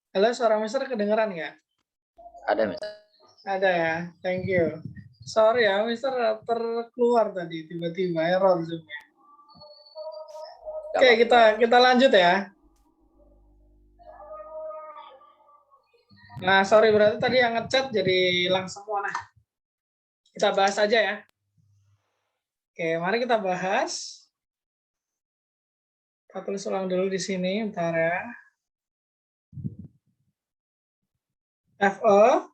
Halo, suara Mister kedengeran nggak? Ada, Mister. Ada ya, thank you. Sorry ya, Mister terkeluar tadi tiba-tiba error Zoom-nya. Nggak Oke, apa-apa. kita lanjut ya. Nah, sorry berarti tadi yang ngechat jadi hilang semua. Nah, kita bahas aja ya. Oke, mari kita bahas. Kita tulis ulang dulu di sini, bentar ya. FE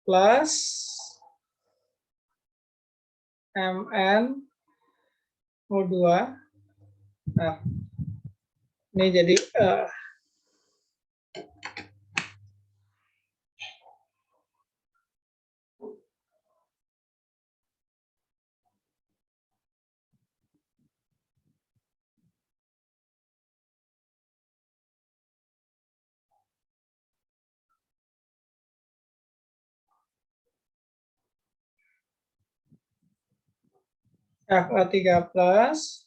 plus MN O2. Nah, ini jadi FE3 plus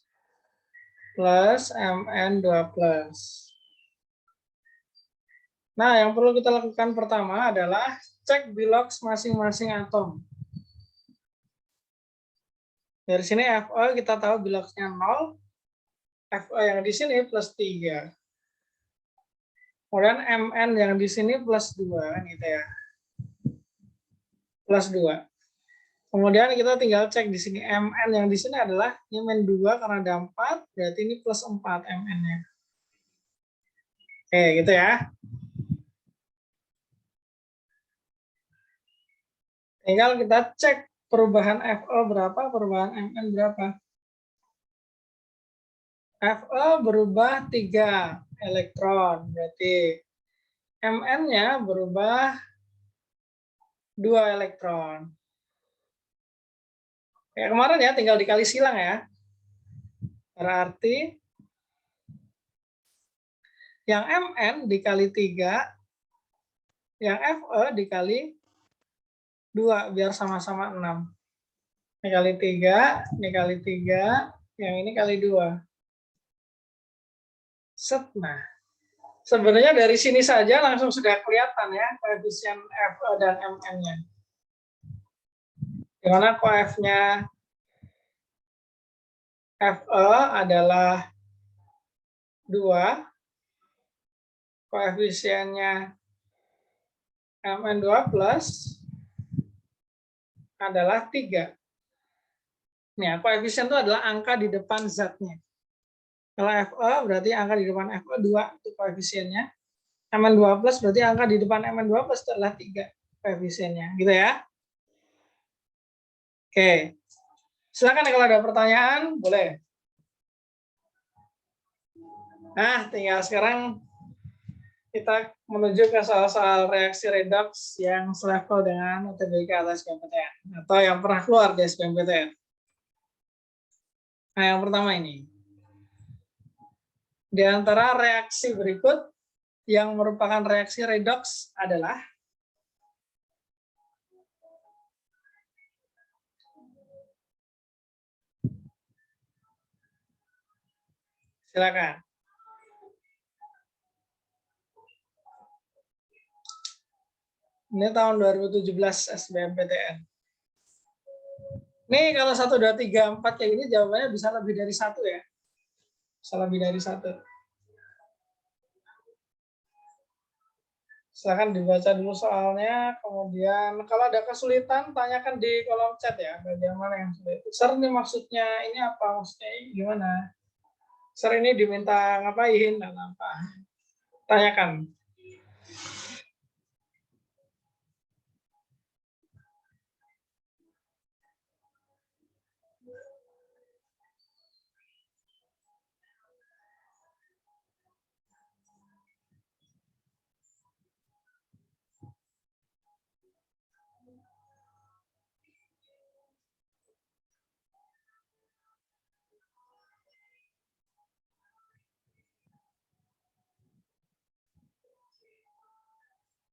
MN2 plus. Nah, yang perlu kita lakukan pertama adalah cek bilox masing-masing atom. Dari sini Fe kita tahu biloxnya 0, Fe yang di sini plus 3. Kemudian Mn yang di sini plus 2, gitu ya. Plus 2. Kemudian kita tinggal cek di sini Mn yang di sini adalah ini min 2 karena ada 4, berarti ini plus 4 Mn-nya. Oke, gitu ya. Tinggal kita cek perubahan Fe berapa, perubahan Mn berapa. Fe berubah 3 elektron, berarti Mn-nya berubah 2 elektron. Kayak kemarin ya, tinggal dikali silang ya. Berarti yang Mn dikali 3, yang Fe dikali 2, biar sama-sama 6. Ini kali 3, ini kali 3, yang ini kali 2. Set. Nah, sebenarnya dari sini saja langsung sudah kelihatan ya koefisien Fe dan Mn-nya. Di mana koefnya Fe adalah 2, koefisiennya Mn2 plus adalah 3. Nah, koefisien itu adalah angka di depan zatnya. Kalau Fe berarti angka di depan Fe 2 itu koefisiennya. Mn2 plus berarti angka di depan Mn2 plus itu adalah 3 koefisiennya. Gitu ya. Oke. Silakan kalau ada pertanyaan, boleh. Nah, tinggal sekarang kita menuju ke soal-soal reaksi redoks yang selevel dengan UTBK atau SBMPTN. Atau yang pernah keluar di SBMPTN. Nah, yang pertama ini. Di antara reaksi berikut yang merupakan reaksi redoks adalah silakan. Ini tahun 2017 SBMPTN. Nih kalau 1, 2, 3, 4 kayak gini jawabannya bisa lebih dari 1 ya. Bisa lebih dari 1. Silakan dibaca dulu soalnya, kemudian kalau ada kesulitan tanyakan di kolom chat ya, bagian mana yang sulit. Sir ini maksudnya ini apa, maksudnya ini gimana? Sir ini diminta ngapain dan apa? Tanyakan.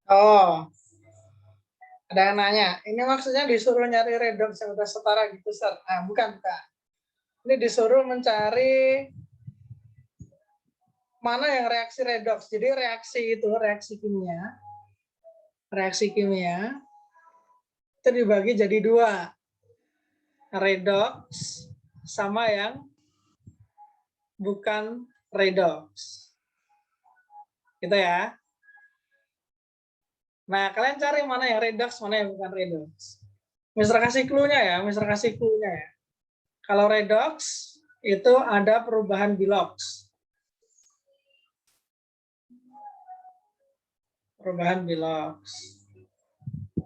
Oh, ada yang nanya, ini maksudnya disuruh nyari redox yang udah setara gitu, Sir? Nah, bukan, Kak. Ini disuruh mencari mana yang reaksi redoks. Jadi reaksi itu, reaksi kimia itu dibagi jadi dua. Redoks sama yang bukan redoks. Gitu ya. Nah, kalian cari mana yang redoks, mana yang bukan redoks. Mister kasih clue-nya ya, Kalau redoks itu ada perubahan bilox.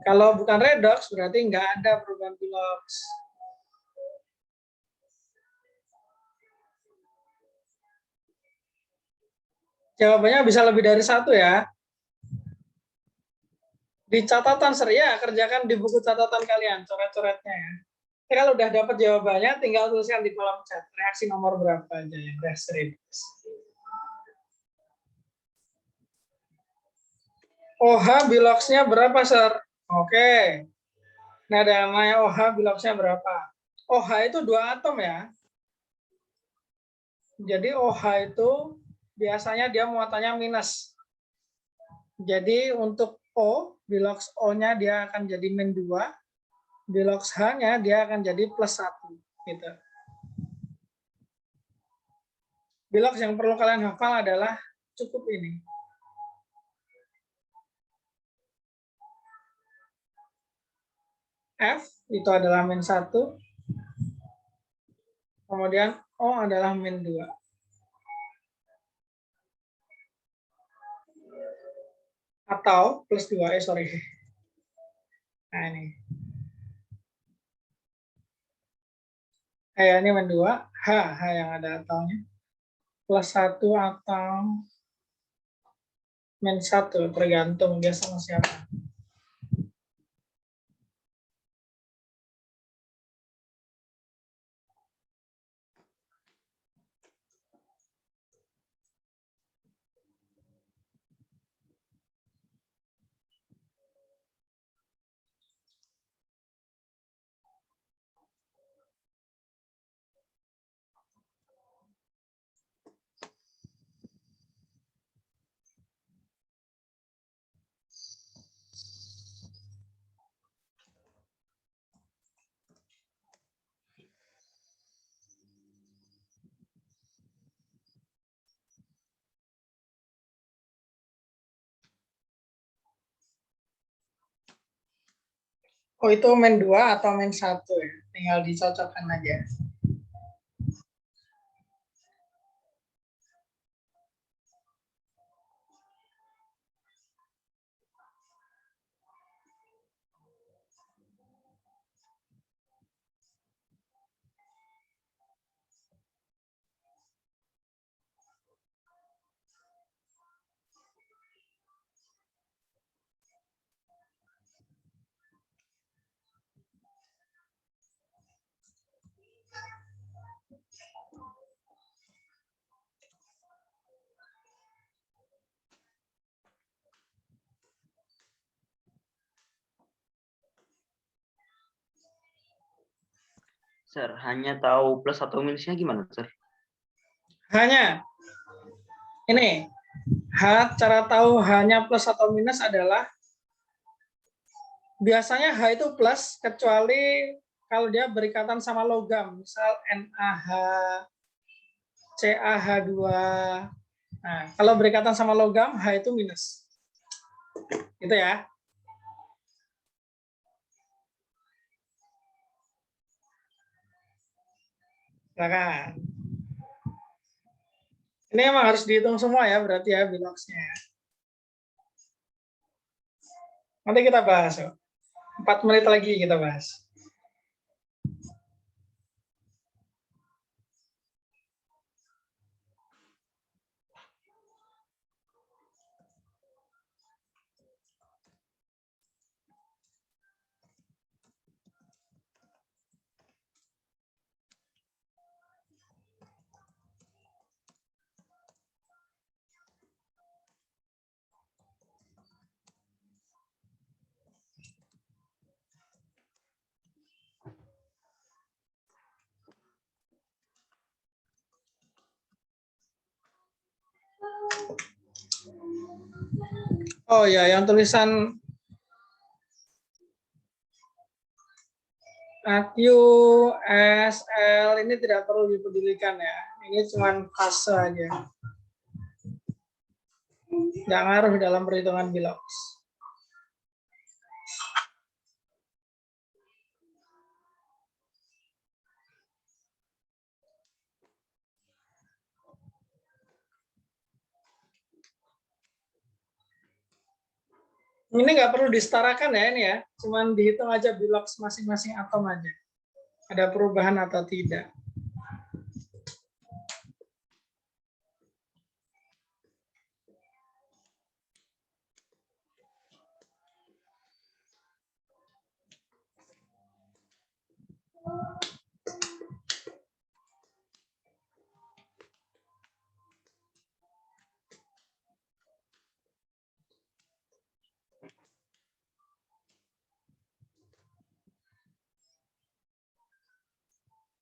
Kalau bukan redox berarti nggak ada perubahan bilox. Jawabannya bisa lebih dari satu ya. Di catatan ya, kerjakan di buku catatan kalian, coret-coretnya ya. Kalau udah dapat jawabannya, tinggal tuliskan di kolom chat. Reaksi nomor berapa aja yang reaksi redox. OH biloxnya berapa, Sir? Oke. Nah, ada namanya OH biloxnya berapa? OH itu 2 atom ya. Jadi OH itu biasanya dia muatannya minus. Jadi untuk O, bilox O-nya dia akan jadi -2, bilox H-nya dia akan jadi +1. Gitu. Bilox yang perlu kalian hafal adalah cukup ini. F itu adalah -1, kemudian O adalah -2. Atau +2, sorry. Nah ini. Ini -2, H yang ada ataunya. +1 atau -1, tergantung dia sama siapa. Oh itu -2 atau -1 ya, tinggal dicocokkan aja. Sir, hanya tahu plus atau minusnya gimana, Sir? Hanya ini cara tahu hanya plus atau minus adalah biasanya H itu plus kecuali kalau dia berikatan sama logam, misal NaH, CaH2. Nah, kalau berikatan sama logam H itu minus. Gitu ya. Silakan. Ini emang harus dihitung semua ya, berarti ya biloxnya. Nanti kita bahas. 4 menit lagi kita bahas. Oh ya, yang tulisan AQ, SL ini tidak perlu dipedulikan ya. Ini cuma fase aja. Nggak ngaruh dalam perhitungan Bilox. Ini nggak perlu disetarakan ya ini ya. Cuman dihitung aja Bilox masing-masing atom aja. Ada perubahan atau tidak.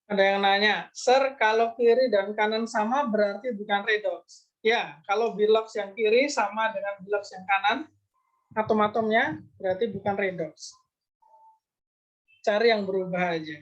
Ada yang nanya, Sir, kalau kiri dan kanan sama berarti bukan redox. Ya, kalau Bilox yang kiri sama dengan Bilox yang kanan, atom-atomnya berarti bukan redox. Cari yang berubah aja.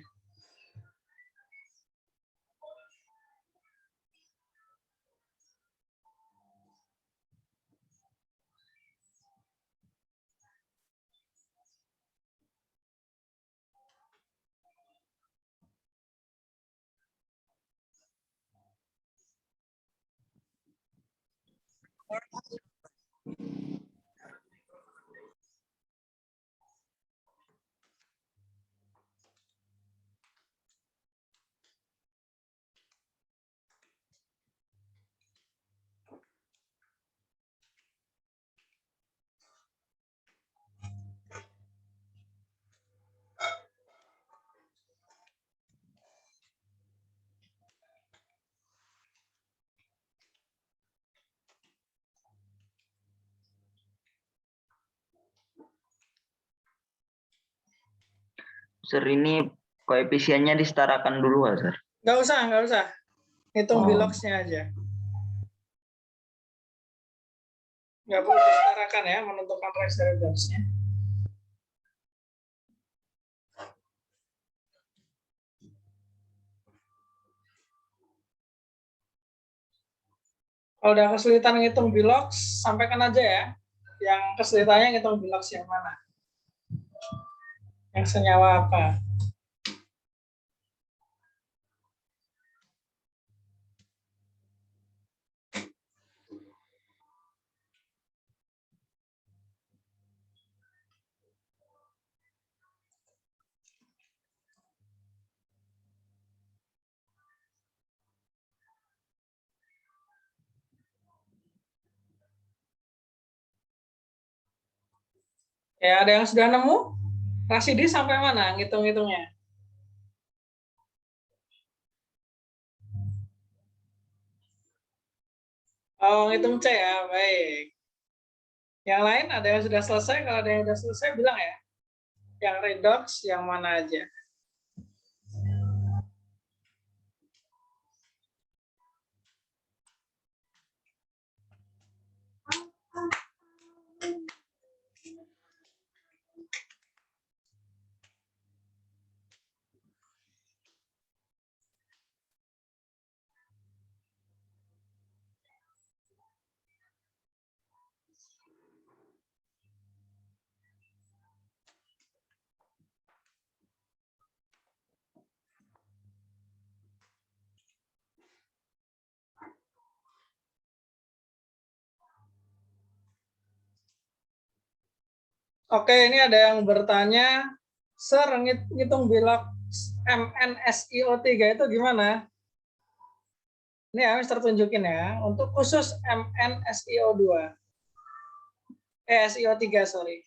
Sir, ini koefisiennya disetarakan dulu, Sir? Nggak usah. Hitung Oh. Biloxnya aja. Nggak perlu disetarakan ya, menentukan redoxnya. Kalau udah kesulitan ngitung Bilox, sampaikan aja ya. Yang kesulitannya ngitung Bilox yang mana? Yang senyawa apa? Ya, ada yang sudah nemu? Rasidi sampai mana ngitung-ngitungnya? Oh, ngitung C ya, baik. Yang lain ada yang sudah selesai? Kalau ada yang sudah selesai, bilang ya. Yang redox, yang mana aja. Oke, ini ada yang bertanya, Sir, ngitung Bilox MnSiO3 itu gimana? Ini ya, Mister tunjukin ya. Untuk khusus MnSiO2. SiO3, sorry.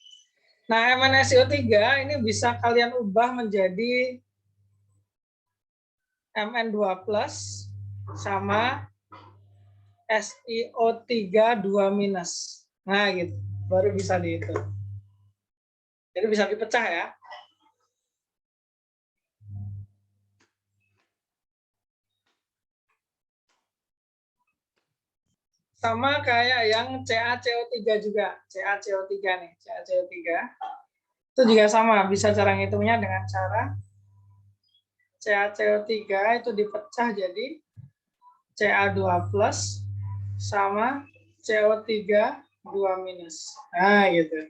Nah, MnSiO3 ini bisa kalian ubah menjadi Mn2+ sama SiO3 2-. Nah, gitu. Baru bisa dihitung. Jadi bisa dipecah ya. Sama kayak yang CaCO3 juga. CaCO3 nih, CaCO3. Itu juga sama, bisa cara ngitungnya dengan cara CaCO3 itu dipecah jadi Ca2 plus sama CO3 2 minus. Nah, gitu.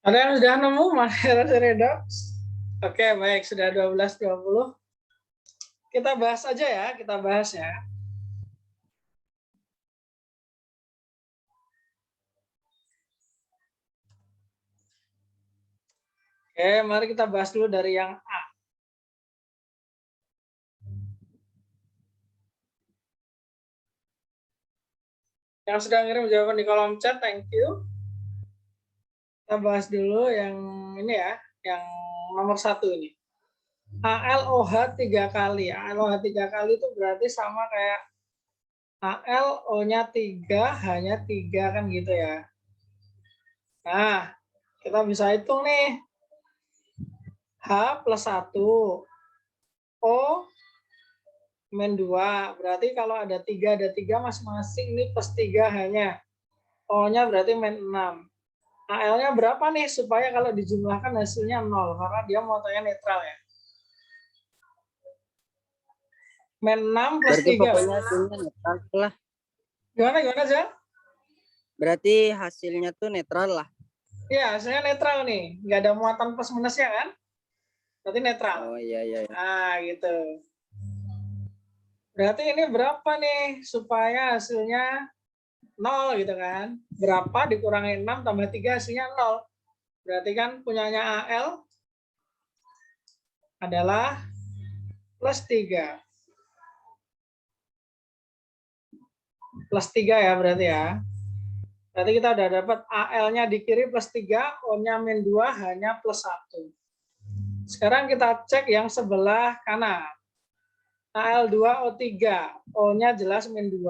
Ada yang sudah nemu materi redox? Oke, baik. Sudah 12.20. Kita bahas aja ya, kita bahas ya. Oke, mari kita bahas dulu dari yang A. Yang sudah ngirim jawaban di kolom chat, thank you. Kita bahas dulu yang ini ya, yang nomor 1 ini. ALOH 3 kali. ALOH 3 kali itu berarti sama kayak ALO-nya 3, hanya 3 kan gitu ya. Nah, kita bisa hitung nih. H plus 1. O min 2. Berarti kalau ada 3 masing-masing ini plus 3 hanya. O-nya berarti min 6. AL-nya berapa nih supaya kalau dijumlahkan hasilnya 0 karena dia motonya netral ya. Min 6 plus Berarti 3. pokoknya hasilnya netral lah. Gimana Jal? Berarti hasilnya tuh netral lah. Iya, hasilnya netral nih. Nggak ada muatan plus minusnya kan? Berarti netral. Oh iya. Nah, gitu. Berarti ini berapa nih supaya hasilnya 0 gitu kan? Berapa dikurangi 6 tambah 3 hasilnya 0. Berarti kan punyanya AL adalah plus 3. Plus 3 ya berarti ya. Berarti kita udah dapat AL-nya di kiri plus 3, O-nya min 2, H-nya plus 1. Sekarang kita cek yang sebelah kanan. AL2O3, O-nya jelas min 2,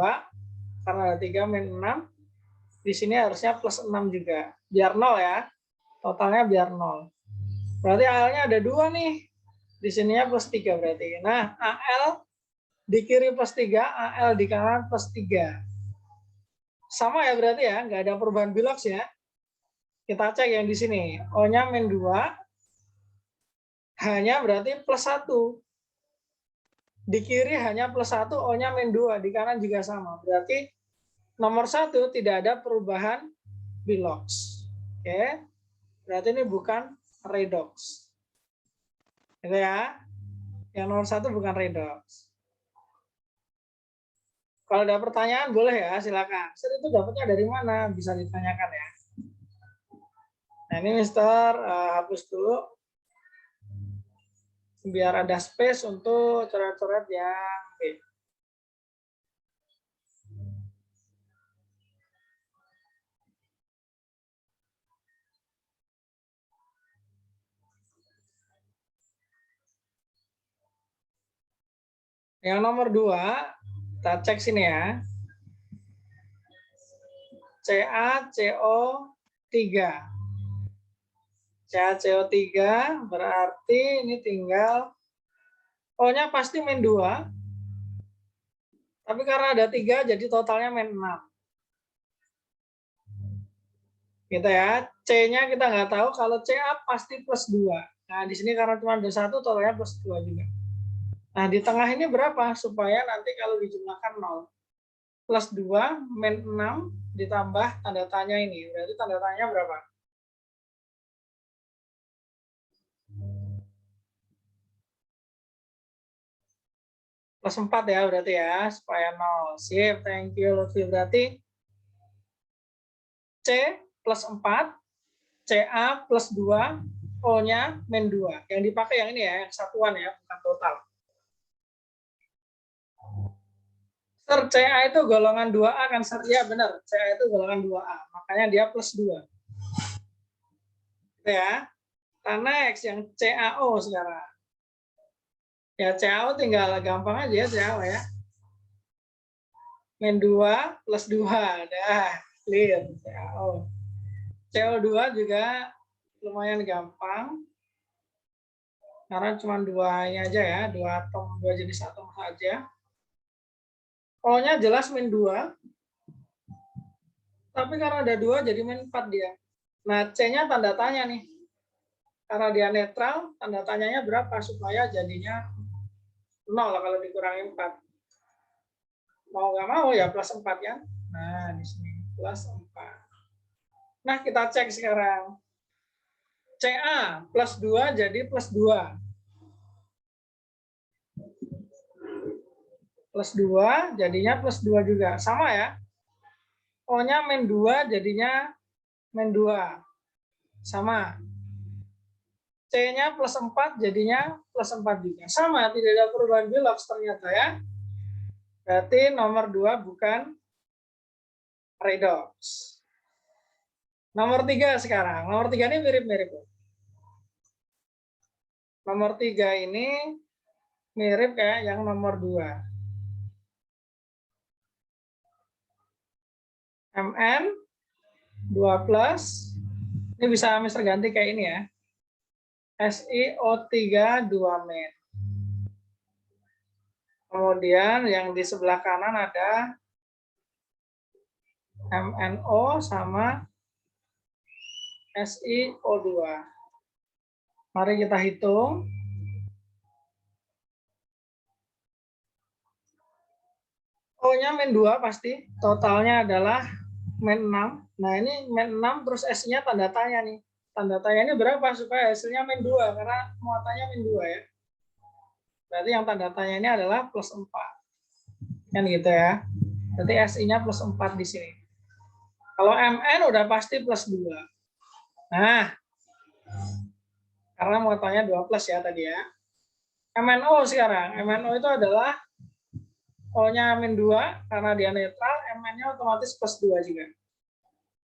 karena ada 3 min 6. Di sini harusnya plus 6 juga. Biar 0 ya. Totalnya biar 0. Berarti AL-nya ada 2 nih. Di sininya plus 3 berarti. Nah, AL di kiri plus 3, AL di kanan plus 3. Sama ya berarti ya, nggak ada perubahan bilox ya. Kita cek yang di sini. O-nya min 2, H-nya berarti plus 1. Di kiri hanya plus 1, O-nya min 2, di kanan juga sama. Berarti nomor 1 tidak ada perubahan bilox. Oke. Berarti ini bukan redox. Gitu ya. Yang nomor 1 bukan redox. Kalau ada pertanyaan boleh ya, silakan. Sir, itu dapatnya dari mana? Bisa ditanyakan ya. Nah, ini Mister hapus dulu. Biar ada space untuk coret-coret yang B. Yang nomor 2, kita cek sini ya. CaCO3. CaCO3 berarti ini tinggal O-nya pasti min 2. Tapi karena ada 3 jadi totalnya min 6. Gitu ya. C-nya kita nggak tahu, kalau Ca pasti plus 2. Nah, di sini karena cuma ada 1 totalnya plus 2 juga. Nah, di tengah ini berapa? Supaya nanti kalau dijumlahkan 0. Plus 2 min 6 ditambah tanda tanya ini. Berarti tanda tanya berapa? Plus 4 ya berarti ya, supaya 0. Sip, thank you Lutfi. Berarti C plus 4, Ca plus 2, O-nya min 2. Yang dipakai yang ini ya, yang satuan ya, bukan total. Sir, Ca itu golongan 2A kan, Sir? Iya benar, Ca itu golongan 2A. Makanya dia plus 2. Gitu ya. Nah, next yang CaO sekarang. Ya, CaO tinggal gampang aja ya, CaO ya. Min 2 plus 2. Dah, clear. CaO. CO2 juga lumayan gampang. Karena cuma 2-nya aja ya, 2 atom, 2 jenis atom saja. O-nya jelas min 2. Tapi karena ada 2 jadi min 4 dia. Nah, C-nya tanda tanya nih. Karena dia netral, tanda tanyanya berapa supaya jadinya 0 kalau dikurangi 4. Mau nggak mau ya plus 4 ya. Nah, di sini plus 4. Nah, kita cek sekarang. Ca plus 2 jadi plus 2. Plus 2 jadinya plus 2 juga. Sama ya. O-nya min 2 jadinya min 2. Sama. C-nya plus 4 jadinya plus 4 juga. Sama, tidak ada perubahan bilox ternyata ya. Berarti nomor 2 bukan redox. Nomor 3 sekarang. Nomor 3 ini mirip-mirip. Nomor 3 ini mirip kayak yang nomor 2. Mn 2 plus, ini bisa Mister ganti kayak ini ya. SiO3 2 min. Kemudian yang di sebelah kanan ada MnO sama SiO2. Mari kita hitung. O-nya min 2 pasti. Totalnya adalah min 6. Nah, ini min 6 terus S-nya tanda tanya nih. Tanda tanya ini berapa supaya hasilnya min 2 karena muatannya min 2 ya. Berarti yang tanda tanya ini adalah plus 4. Kan gitu ya. Berarti SI-nya plus 4 di sini. Kalau Mn udah pasti plus 2. Nah, karena muatannya 2 plus ya tadi ya. MnO sekarang. MnO itu adalah O-nya min 2 karena dia netral, Mn-nya otomatis plus 2 juga.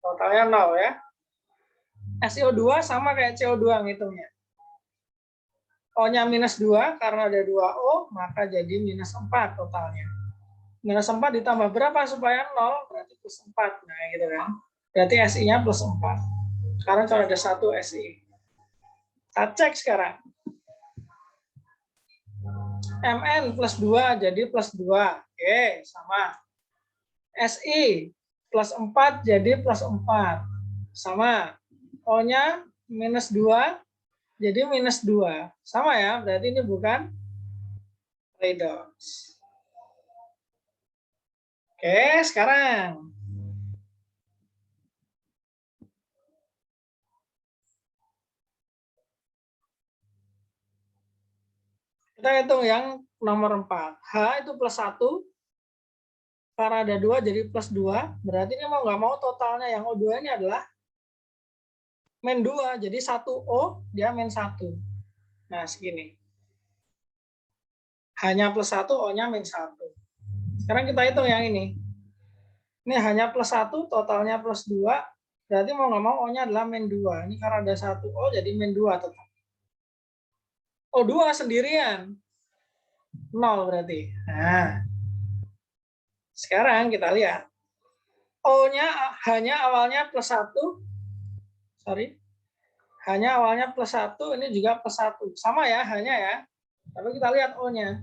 Totalnya 0 ya. SiO2 sama kayak CO2 ngitungnya. O-nya minus 2, karena ada 2O, maka jadi minus 4 totalnya. Minus 4 ditambah berapa supaya 0? Berarti plus 4. Nah, gitu kan. Berarti Si-nya plus 4. Sekarang cuma ada 1 Si. Kita cek sekarang. Mn plus 2 jadi plus 2. Oke, sama. Si plus 4 jadi plus 4. Sama. O-nya minus 2 jadi minus 2. Sama ya, berarti ini bukan redox. Oke, sekarang. Kita hitung yang nomor 4. H itu plus 1. Karena ada 2 jadi plus 2. Berarti ini mau nggak mau totalnya yang O2 ini adalah min 2. Jadi 1O dia min 1. Nah, segini. Hanya plus 1, O-nya min 1. Sekarang kita hitung yang ini. Ini hanya plus 1, totalnya plus 2. Berarti mau nggak mau O-nya adalah min 2. Ini karena ada 1O jadi min 2 tetap. O2 sendirian. 0 berarti. Nah, sekarang kita lihat. O-nya hanya awalnya plus 1. Sorry. Hanya awalnya plus 1, ini juga plus 1. Sama ya, hanya ya. Tapi kita lihat O-nya.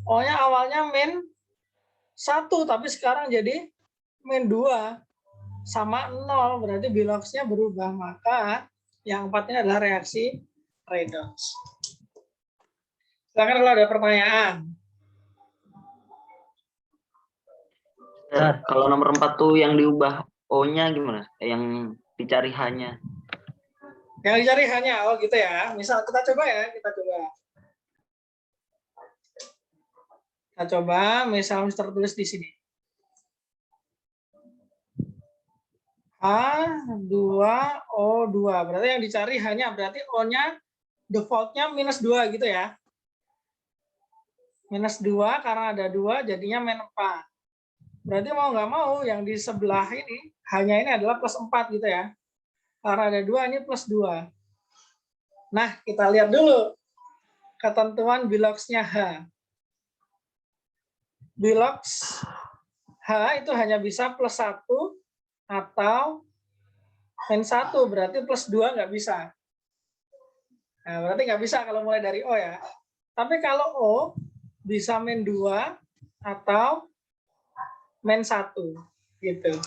O-nya awalnya min 1, tapi sekarang jadi min 2. Sama 0, berarti biloxnya berubah. Maka yang 4-nya adalah reaksi redox. Silakan kalau ada pertanyaan. Kalau nomor 4 tuh yang diubah O-nya gimana? Yang dicari H-nya. Yang dicari hanya, oh gitu ya. Misal kita coba ya, kita coba. Kita coba, misal tertulis di sini. H2O2. Berarti yang dicari hanya, berarti O-nya default-nya minus 2 gitu ya. Minus 2, karena ada 2, jadinya min 4. Berarti mau nggak mau, yang di sebelah ini, hanya ini adalah plus 4 gitu ya. Karena ada 2, ini plus 2. Nah, kita lihat dulu ketentuan biloxnya H. Bilox H itu hanya bisa plus 1 atau min 1, berarti plus 2 nggak bisa. Nah, berarti nggak bisa kalau mulai dari O ya. Tapi kalau O bisa min 2 atau min 1 gitu.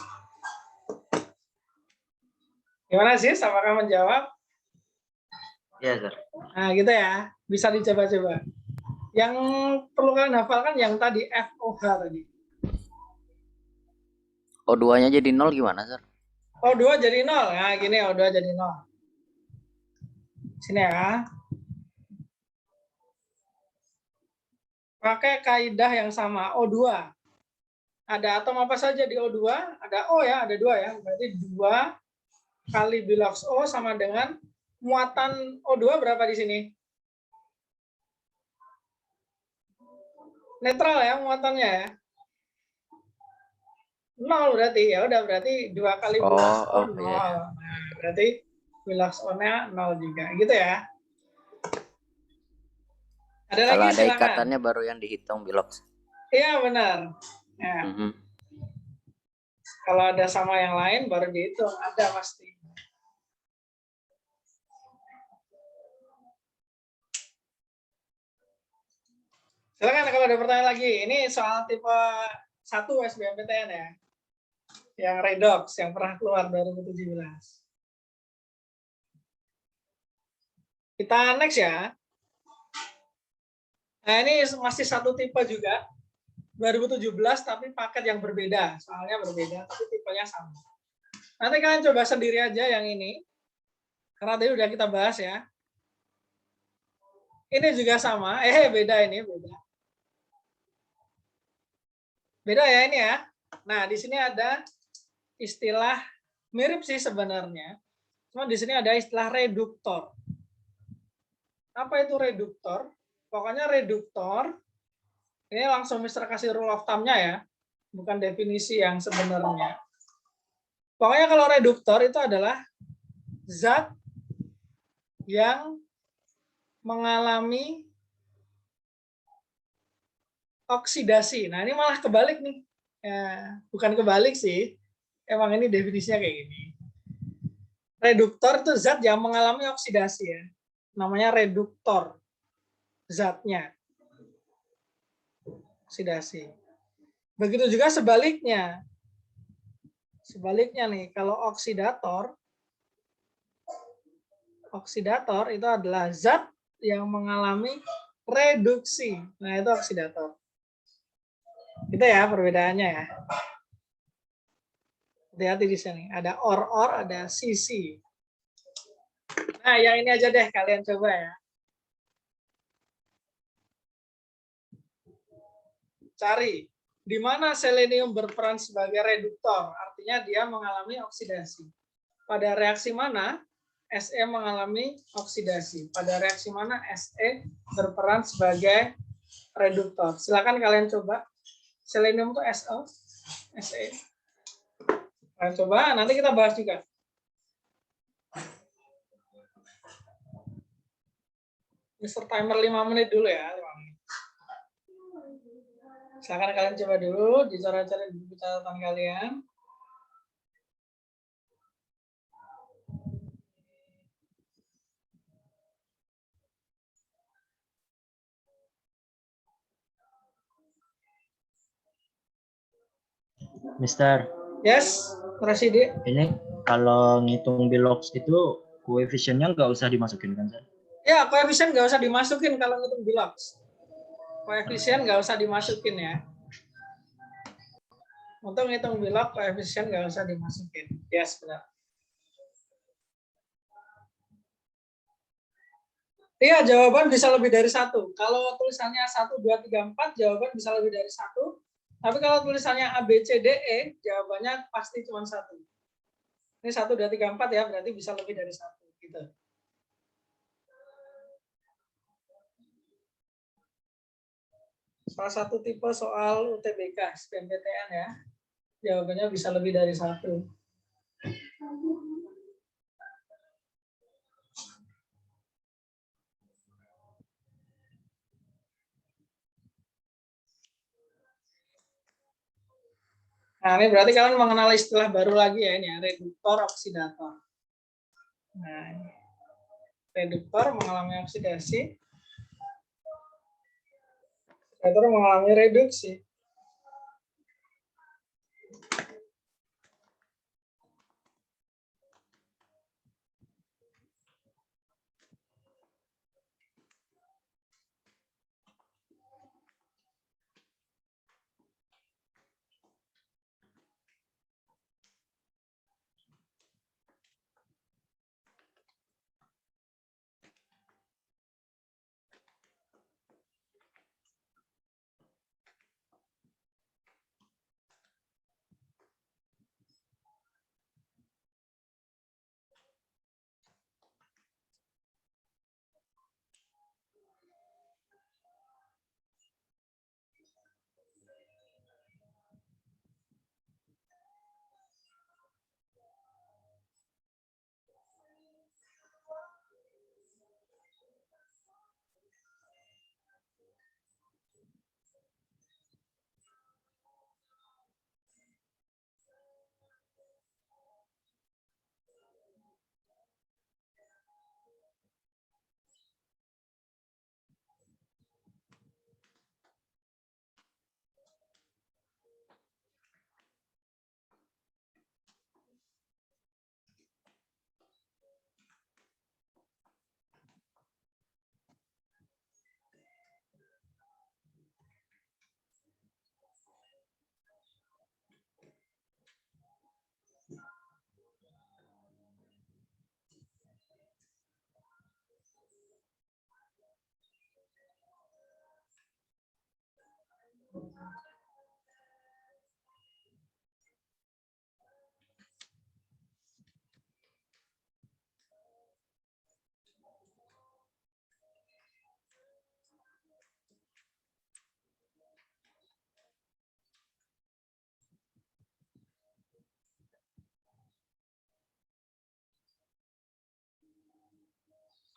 Gimana sih? Apakah menjawab? Iya, Sir. Nah, gitu ya. Bisa dicoba-coba. Yang perlu kalian hafalkan yang tadi FOH tadi. O2-nya jadi 0 gimana, Sir? O2 jadi 0. Nah, gini O2 jadi 0. Sini ya. Pakai kaidah yang sama, O2. Ada atom apa saja di O2? Ada O ya, ada 2 ya. Berarti 2 kali bilox O sama dengan muatan O2 berapa di sini? Netral ya muatannya ya. 0 berarti, ya udah berarti 2 kali bilox O 0. Iya. Nah, berarti bilox O-nya 0 juga, gitu ya. Ada Kalau lagi ada silakan. ikatannya baru yang dihitung bilox. Iya benar. Ya. Kalau ada sama yang lain baru dihitung, ada pasti. Silakan kalau ada pertanyaan lagi. Ini soal tipe 1 SBMPTN ya. Yang redox, yang pernah keluar 2017. Kita next ya. Nah ini masih satu tipe juga. 2017 tapi paket yang berbeda. Soalnya berbeda, tapi tipenya sama. Nanti kalian coba sendiri aja yang ini. Karena tadi udah kita bahas ya. Ini juga sama. Beda ini, beda. Beda ya ini ya. Nah, di sini ada istilah mirip sih sebenarnya. Cuma di sini ada istilah reduktor. Apa itu reduktor? Pokoknya reduktor, ini langsung Mister kasih rule of thumb-nya ya. Bukan definisi yang sebenarnya. Pokoknya kalau reduktor itu adalah zat yang mengalami oksidasi. Nah, ini malah kebalik nih. Ya, bukan kebalik sih. Emang ini definisinya kayak gini. Reduktor itu zat yang mengalami oksidasi ya. Namanya reduktor. Zatnya. Oksidasi. Begitu juga sebaliknya. Sebaliknya nih, kalau oksidator itu adalah zat yang mengalami reduksi. Nah, itu oksidator. Itu ya perbedaannya ya. Hati-hati di sini. Ada or, ada sisi. Nah, yang ini aja deh kalian coba ya. Cari di mana selenium berperan sebagai reduktor, artinya dia mengalami oksidasi. Pada reaksi mana Se mengalami oksidasi? Pada reaksi mana Se berperan sebagai reduktor? Silakan kalian coba. Selenium itu SO, Se. Kalian coba, nanti kita bahas juga. Mister Timer 5 menit dulu ya. 5 menit. Silakan kalian coba dulu, dicoret-coret di buku catatan kalian. Mister, Yes, Presidi. ini kalau ngitung bilox itu koefisiennya nggak usah dimasukin kan, Sir? Ya, koefisien nggak usah dimasukin kalau ngitung bilox. Koefisien nggak usah dimasukin ya. Untuk ngitung bilox, koefisien nggak usah dimasukin. Yes, benar. Iya, jawaban bisa lebih dari satu. Kalau tulisannya 1, 2, 3, 4, jawaban bisa lebih dari satu. Tapi kalau tulisannya A, B, C, D, E, jawabannya pasti cuma satu. Ini 1, 2, 3, 4 ya, berarti bisa lebih dari satu. Gitu. Salah satu tipe soal UTBK, SBMPTN ya. Jawabannya bisa lebih dari satu. Nah, ini berarti kalian mengenal istilah baru lagi ya, ini ya, reduktor oksidator. Nah, reduktor mengalami oksidasi, oksidator mengalami reduksi.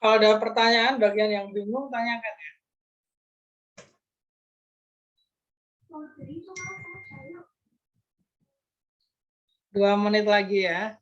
Kalau ada pertanyaan, bagian yang bingung, tanyakan ya. Dua menit lagi ya.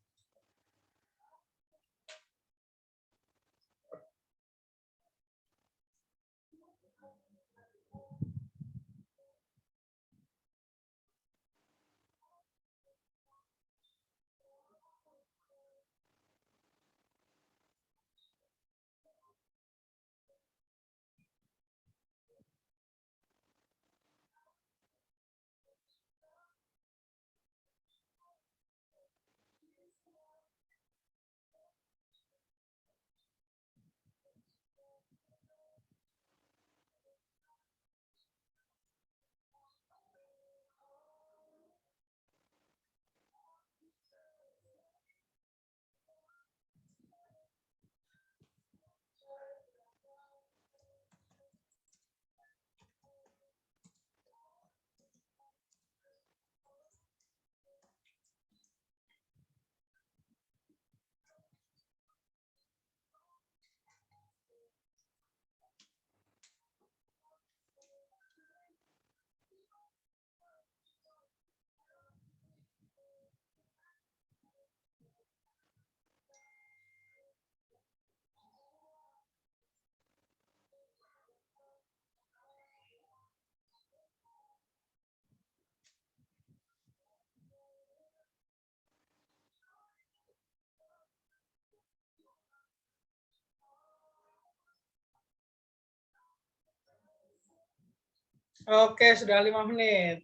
Oke, sudah 5 menit.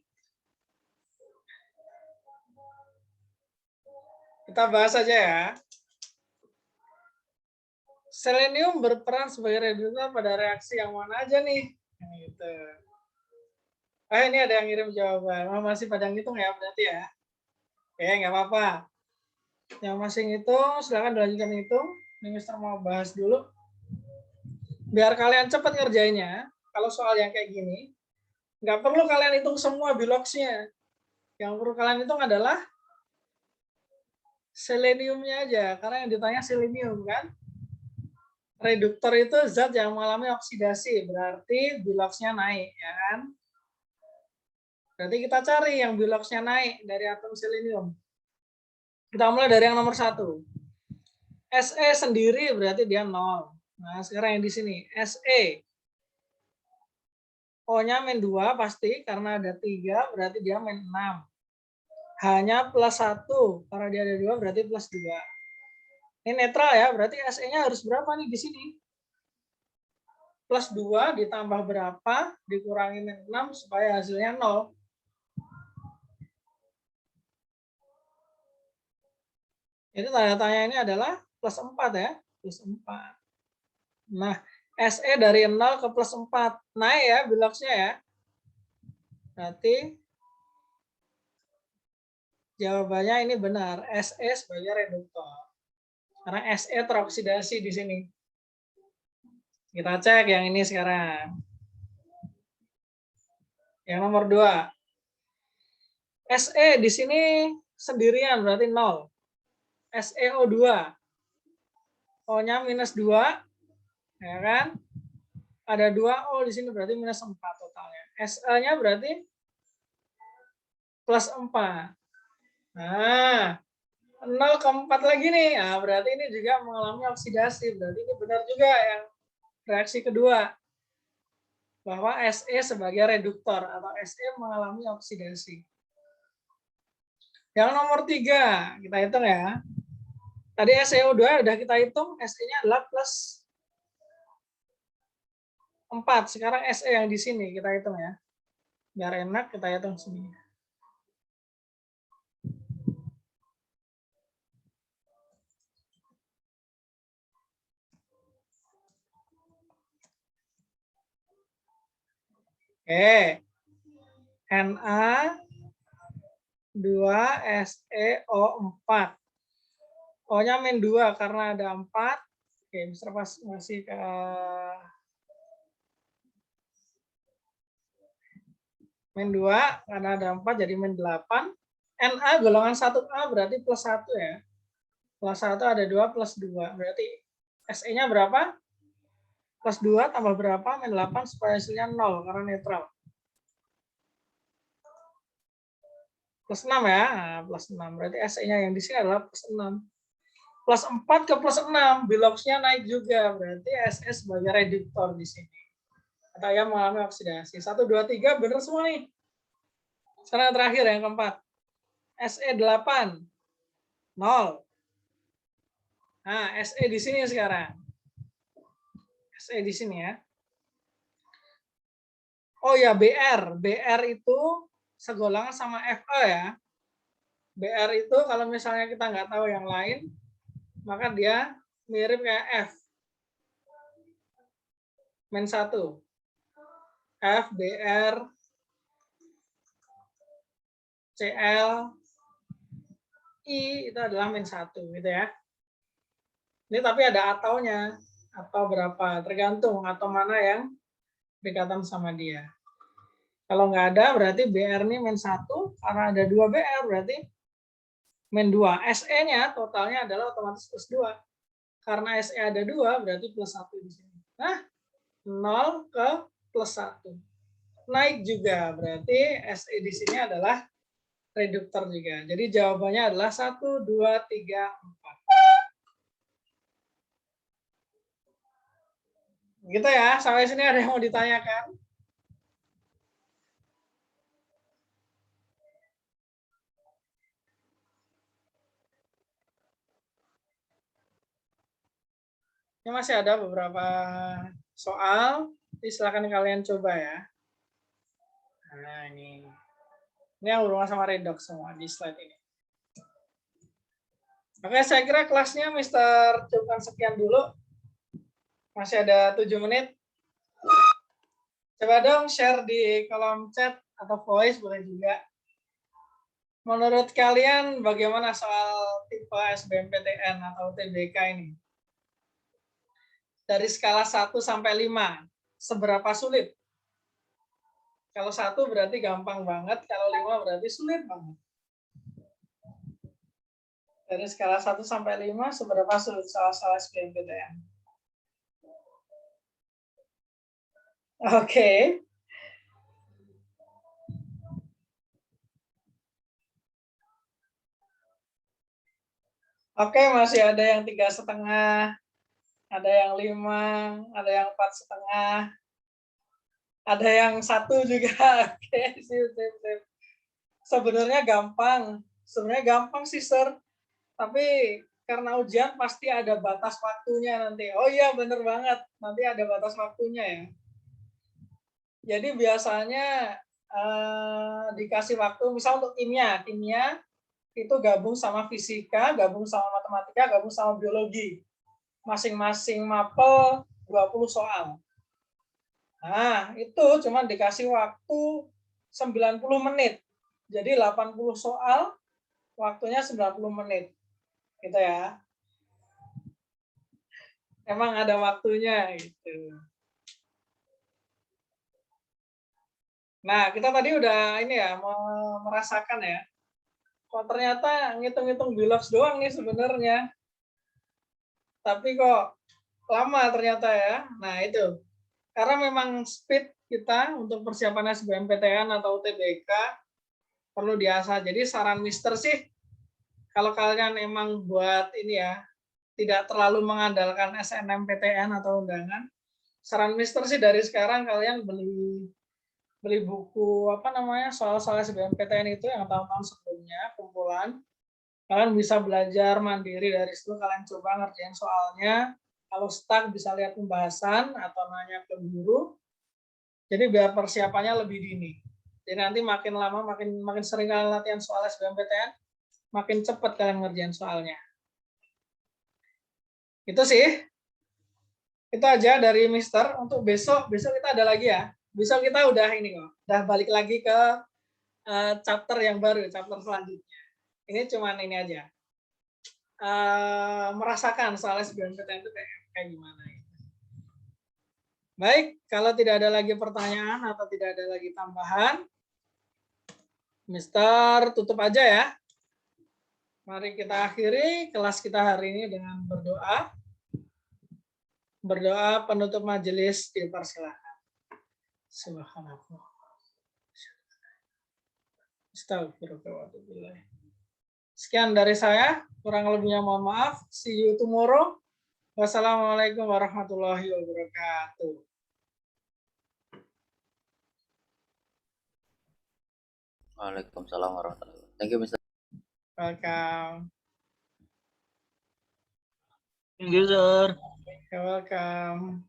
Kita bahas saja ya. Selenium berperan sebagai reduktor pada reaksi yang mana aja nih? Gitu. Ini ada yang ngirim jawaban. Masih pada ngitung ya berarti ya. Oke, nggak apa-apa. Yang masih ngitung, silakan dilanjutkan ngitung. Ini Mister mau bahas dulu. Biar kalian cepat ngerjainnya. Kalau soal yang kayak gini, nggak perlu kalian hitung semua biloxnya. Yang perlu kalian hitung adalah seleniumnya aja. Karena yang ditanya selenium kan. Reduktor itu zat yang mengalami oksidasi. Berarti biloxnya naik. Ya kan? Berarti kita cari yang biloxnya naik dari atom selenium. Kita mulai dari yang nomor 1. Se sendiri berarti dia 0. Nah, sekarang yang di sini. Se. O-nya min 2 pasti, karena ada 3, berarti dia min 6. H-nya plus 1, karena dia ada 2, berarti plus 2. Ini netral ya, berarti Se-nya harus berapa nih di sini? Plus 2 ditambah berapa, dikurangi min 6, supaya hasilnya 0. Jadi tanda tanya ini adalah plus 4 ya, plus 4. Nah, Se dari 0 ke plus 4. Naik ya biloxnya ya. Berarti jawabannya ini benar. Se sebagai reduktor. Karena Se teroksidasi di sini. Kita cek yang ini sekarang. Yang nomor 2. Se di sini sendirian berarti 0. SeO2. O-nya minus 2. Ya kan? Ada 2 O di sini berarti minus 4 totalnya. Se-nya berarti plus 4. Nah, 0 ke 4 lagi nih. Nah, berarti ini juga mengalami oksidasi. Berarti ini benar juga yang reaksi kedua. Bahwa Se sebagai reduktor atau Se mengalami oksidasi. Yang nomor 3, kita hitung ya. Tadi SeO2 udah kita hitung, Se-nya adalah plus 4. Sekarang Se yang di sini kita hitung ya. Biar enak kita hitung sini. Oke. Na 2 SeO4. O-nya min 2 karena ada 4. Oke, Mister pas masih ke min 2 karena ada 4 jadi min 8. Na golongan 1A berarti plus 1 ya. Plus 1 ada 2 plus 2. Berarti Se-nya berapa? Plus 2 tambah berapa? Min 8 supaya hasilnya 0 karena netral. Plus 6 ya. Nah, plus 6. Berarti SE-nya yang di sini adalah plus 6. Plus 4 ke plus 6. Biloxnya naik juga. Berarti SE sebagai reduktor di sini. Atau yang mengalami oksidasi. 1, 2, 3 benar semua nih. Sekarang yang terakhir yang keempat. SE8. 0. Nah, SE di sini sekarang. SE di sini ya. Oh ya, BR. BR itu segolongan sama FE ya. BR itu kalau misalnya kita nggak tahu yang lain, maka dia mirip kayak F. Min 1. F, BR, CL, I itu adalah min 1 gitu ya. Ini tapi ada ataunya, atau berapa, tergantung atau mana yang berkaitan sama dia. Kalau nggak ada berarti BR ini min 1, karena ada 2 BR berarti min 2. SE-nya totalnya adalah otomatis plus 2. Karena SE ada 2 berarti plus 1 di sini. Nah, 0 ke plus 1. Naik juga berarti SE di sini adalah reduktor juga. Jadi jawabannya adalah 1, 2, 3, 4. Gitu ya, sampai sini ada yang mau ditanyakan? Ini masih ada beberapa soal, silakan kalian coba ya. Nah, ini yang berhubungan sama redox semua di slide ini. Oke, saya kira kelasnya Mr. Cukupkan sekian dulu. Masih ada 7 menit. Coba dong share di kolom chat atau voice boleh juga. Menurut kalian bagaimana soal tipe SBMPTN atau TBK ini? Dari skala 1 sampai 5, seberapa sulit? Kalau 1 berarti gampang banget, kalau 5 berarti sulit banget. Dari skala 1 sampai 5, seberapa sulit soal-soal SBMPTN? Oke. Oke, masih ada yang 3,5, ada yang 5, ada yang 4,5, ada yang 1 juga. Oke, sip. Sebenarnya gampang sih, Sir. Tapi karena ujian pasti ada batas waktunya nanti. Oh iya, bener banget. Nanti ada batas waktunya ya. Jadi biasanya dikasih waktu, misal untuk kimia itu gabung sama fisika, gabung sama matematika, gabung sama biologi. Masing-masing mapel 20 soal. Nah, itu cuma dikasih waktu 90 menit. Jadi 80 soal, waktunya 90 menit. Gitu ya. Emang ada waktunya gitu. Nah, kita tadi udah ini ya, merasakan ya. Kok ternyata ngitung-ngitung bilox doang nih sebenarnya. Tapi kok lama ternyata ya. Nah, itu. Karena memang speed kita untuk persiapan SBMPTN atau UTBK perlu diasah. Jadi saran Mister sih, kalau kalian emang buat ini ya, tidak terlalu mengandalkan SNMPTN atau undangan, saran Mister sih dari sekarang kalian beli buku soal-soal SBMPTN itu yang tahun-tahun sebelumnya, kumpulan. Kalian bisa belajar mandiri dari situ, kalian coba ngerjain soalnya. Kalau stuck bisa lihat pembahasan atau nanya ke guru. Jadi biar persiapannya lebih dini. Jadi nanti makin lama, makin sering kalian latihan soal SBMPTN, makin cepat kalian ngerjain soalnya. Itu sih. Itu aja dari Mister. Untuk besok kita ada lagi ya. Besok kita udah ini kok, udah balik lagi ke chapter yang baru, chapter selanjutnya. Ini cuman ini aja. Merasakan soal SBMPTN itu kayak gimana. Baik, kalau tidak ada lagi pertanyaan atau tidak ada lagi tambahan, Mister tutup aja ya. Mari kita akhiri kelas kita hari ini dengan berdoa. Berdoa penutup majelis dipersilakan. Subhanallah. Astagfirullah. Sekian dari saya, kurang lebihnya mohon maaf. See you tomorrow. Wassalamualaikum warahmatullahi wabarakatuh. Waalaikumsalam warahmatullahi wabarakatuh. Thank you, Mr. Welcome. Thank you, sir. You're welcome.